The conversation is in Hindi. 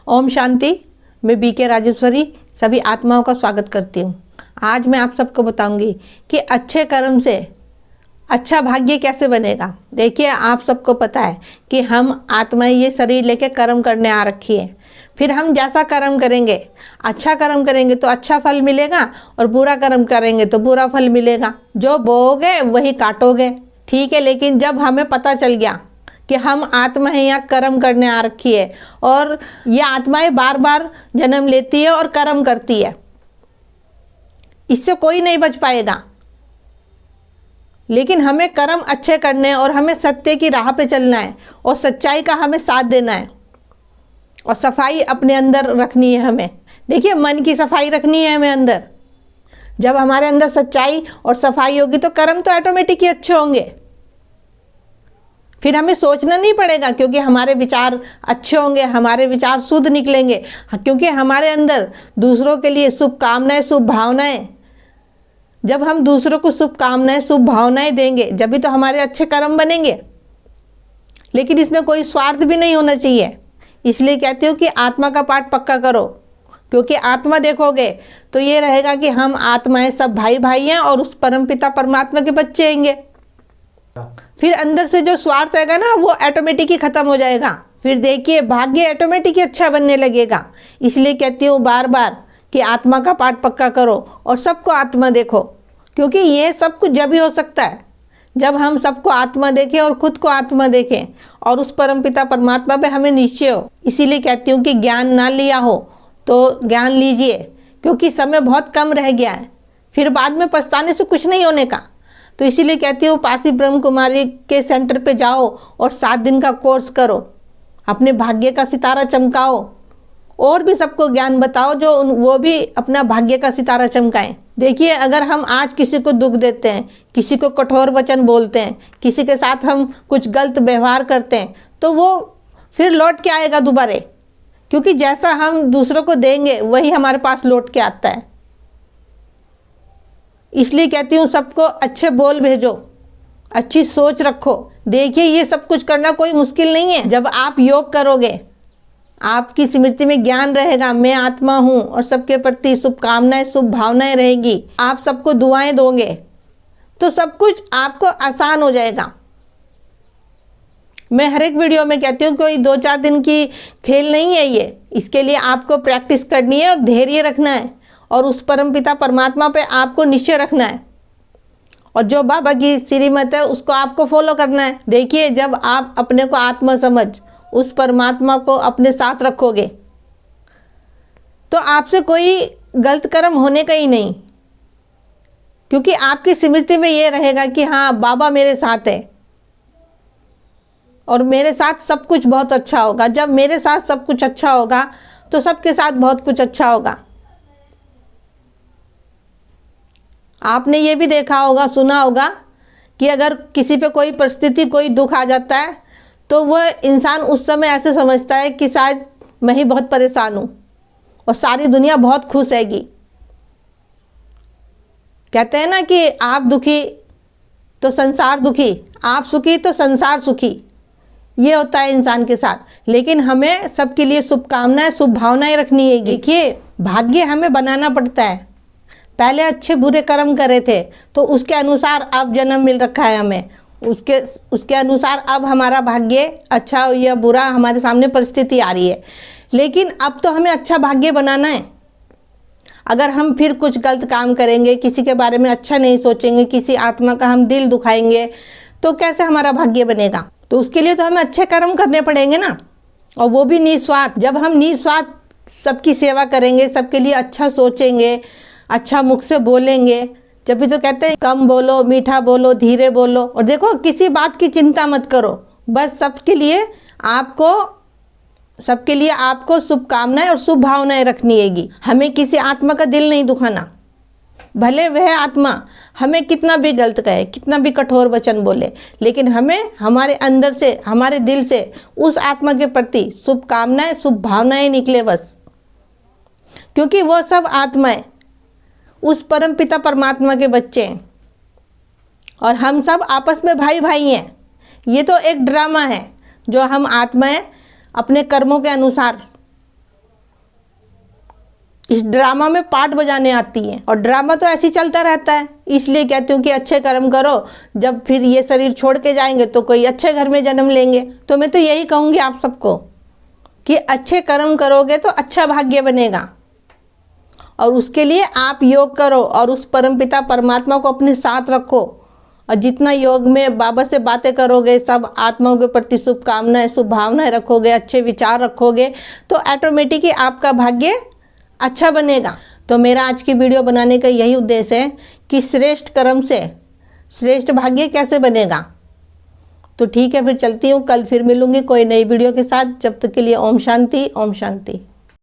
ओम शांति। मैं बीके राजेश्वरी सभी आत्माओं का स्वागत करती हूँ। आज मैं आप सबको बताऊंगी कि अच्छे कर्म से अच्छा भाग्य कैसे बनेगा। देखिए, आप सबको पता है कि हम आत्माएं ये शरीर लेके कर्म करने आ रखी है। फिर हम जैसा कर्म करेंगे, अच्छा कर्म करेंगे तो अच्छा फल मिलेगा और बुरा कर्म करेंगे तो बुरा फल मिलेगा। जो बोओगे वही काटोगे, ठीक है। लेकिन जब हमें पता चल गया कि हम आत्मा है, यहाँ कर्म करने आ रखी है और ये आत्माएं बार बार जन्म लेती है और कर्म करती है, इससे कोई नहीं बच पाएगा। लेकिन हमें कर्म अच्छे करने हैं और हमें सत्य की राह पे चलना है और सच्चाई का हमें साथ देना है और सफाई अपने अंदर रखनी है हमें। देखिए, मन की सफाई रखनी है हमें अंदर। जब हमारे अंदर सच्चाई और सफाई होगी तो कर्म तो ऑटोमेटिक ही अच्छे होंगे। फिर हमें सोचना नहीं पड़ेगा, क्योंकि हमारे विचार अच्छे होंगे, हमारे विचार शुद्ध निकलेंगे, क्योंकि हमारे अंदर दूसरों के लिए शुभ कामनाएं, शुभ भावनाएं। जब हम दूसरों को शुभ कामनाएं, शुभ भावनाएं देंगे, जब भी तो हमारे अच्छे कर्म बनेंगे। लेकिन इसमें कोई स्वार्थ भी नहीं होना चाहिए। इसलिए कहती हूँ कि आत्मा का पाठ पक्का करो, क्योंकि आत्मा देखोगे तो ये रहेगा कि हम आत्माएं सब भाई भाई हैं और उस परमपिता परमात्मा के बच्चे होंगे। फिर अंदर से जो स्वार्थ रहेगा ना, वो ऑटोमेटिक ही खत्म हो जाएगा। फिर देखिए, भाग्य ऑटोमेटिक ही अच्छा बनने लगेगा। इसलिए कहती हूँ बार बार कि आत्मा का पाठ पक्का करो और सबको आत्मा देखो, क्योंकि ये सब कुछ जब ही हो सकता है जब हम सबको आत्मा देखें और खुद को आत्मा देखें और उस परमपिता परमात्मा पे हमें निश्चय हो। इसीलिए कहती हूँ कि ज्ञान ना लिया हो तो ज्ञान लीजिए, क्योंकि समय बहुत कम रह गया है। फिर बाद में पछताने से कुछ नहीं होने का। तो इसीलिए कहती हूँ पासी ब्रह्म कुमारी के सेंटर पे जाओ और 7 दिन का कोर्स करो, अपने भाग्य का सितारा चमकाओ और भी सबको ज्ञान बताओ जो वो भी अपना भाग्य का सितारा चमकाएं। देखिए, अगर हम आज किसी को दुख देते हैं, किसी को कठोर वचन बोलते हैं, किसी के साथ हम कुछ गलत व्यवहार करते हैं, तो वो फिर लौट के आएगा दोबारा, क्योंकि जैसा हम दूसरों को देंगे वही हमारे पास लौट के आता है। इसलिए कहती हूँ सबको अच्छे बोल भेजो, अच्छी सोच रखो। देखिए, ये सब कुछ करना कोई मुश्किल नहीं है। जब आप योग करोगे, आपकी स्मृति में ज्ञान रहेगा, मैं आत्मा हूँ और सबके प्रति शुभकामनाएं, शुभ भावनाएं रहेगी, आप सबको दुआएं दोगे तो सब कुछ आपको आसान हो जाएगा। मैं हर एक वीडियो में कहती हूँ कोई 2-4 दिन की खेल नहीं है ये। इसके लिए आपको प्रैक्टिस करनी है और धैर्य रखना है और उस परमपिता परमात्मा पे आपको निश्चय रखना है और जो बाबा की श्रीमत है उसको आपको फॉलो करना है। देखिए, जब आप अपने को आत्मा समझ उस परमात्मा को अपने साथ रखोगे तो आपसे कोई गलत कर्म होने का ही नहीं, क्योंकि आपकी स्मृति में ये रहेगा कि हाँ, बाबा मेरे साथ है और मेरे साथ सब कुछ बहुत अच्छा होगा। जब मेरे साथ सब कुछ अच्छा होगा तो सबके साथ बहुत कुछ अच्छा होगा। आपने ये भी देखा होगा, सुना होगा कि अगर किसी पे कोई परिस्थिति, कोई दुख आ जाता है तो वह इंसान उस समय ऐसे समझता है कि शायद मैं ही बहुत परेशान हूँ और सारी दुनिया बहुत खुश हैगी। कहते हैं ना कि आप दुखी तो संसार दुखी, आप सुखी तो संसार सुखी। ये होता है इंसान के साथ। लेकिन हमें सबके लिए शुभकामनाएं, शुभ भावनाएं रखनी है। देखिए, भाग्य हमें बनाना पड़ता है। पहले अच्छे बुरे कर्म करे थे तो उसके अनुसार अब जन्म मिल रखा है हमें, उसके अनुसार अब हमारा भाग्य अच्छा या बुरा हमारे सामने परिस्थिति आ रही है। लेकिन अब तो हमें अच्छा भाग्य बनाना है। अगर हम फिर कुछ गलत काम करेंगे, किसी के बारे में अच्छा नहीं सोचेंगे, किसी आत्मा का हम दिल दुखाएंगे, तो कैसे हमारा भाग्य बनेगा। तो उसके लिए तो हमें अच्छे कर्म करने पड़ेंगे ना, और वो भी निस्वार्थ। जब हम निस्वार्थ सबकी सेवा करेंगे, सबके लिए अच्छा सोचेंगे, अच्छा मुख से बोलेंगे, जब भी तो कहते हैं कम बोलो, मीठा बोलो, धीरे बोलो। और देखो, किसी बात की चिंता मत करो, बस सबके लिए आपको शुभकामनाएं और शुभ भावनाएं रखनी हैगी। हमें किसी आत्मा का दिल नहीं दुखाना, भले वह आत्मा हमें कितना भी गलत कहे, कितना भी कठोर वचन बोले, लेकिन हमें हमारे अंदर से, हमारे दिल से उस आत्मा के प्रति शुभकामनाएं, शुभ भावनाएं निकले बस, क्योंकि वो सब आत्माएं उस परम पिता परमात्मा के बच्चे हैं और हम सब आपस में भाई भाई हैं। ये तो एक ड्रामा है जो हम आत्माएं अपने कर्मों के अनुसार इस ड्रामा में पार्ट बजाने आती है। और ड्रामा तो ऐसे ही चलता रहता है, इसलिए कहती हूँ कि अच्छे कर्म करो, जब फिर ये शरीर छोड़ के जाएंगे तो कोई अच्छे घर में जन्म लेंगे। तो मैं तो यही कहूँगी आप सबको कि अच्छे कर्म करोगे तो अच्छा भाग्य बनेगा, और उसके लिए आप योग करो और उस परमपिता परमात्मा को अपने साथ रखो। और जितना योग में बाबा से बातें करोगे, सब आत्माओं के प्रति शुभकामनाएं, शुभ भावनाएं रखोगे, अच्छे विचार रखोगे, तो ऑटोमेटिकली आपका भाग्य अच्छा बनेगा। तो मेरा आज की वीडियो बनाने का यही उद्देश्य है कि श्रेष्ठ कर्म से श्रेष्ठ भाग्य कैसे बनेगा। तो ठीक है, फिर चलती हूँ, कल फिर मिलूंगी कोई नई वीडियो के साथ। जब तक के लिए ओम शांति, ओम शांति।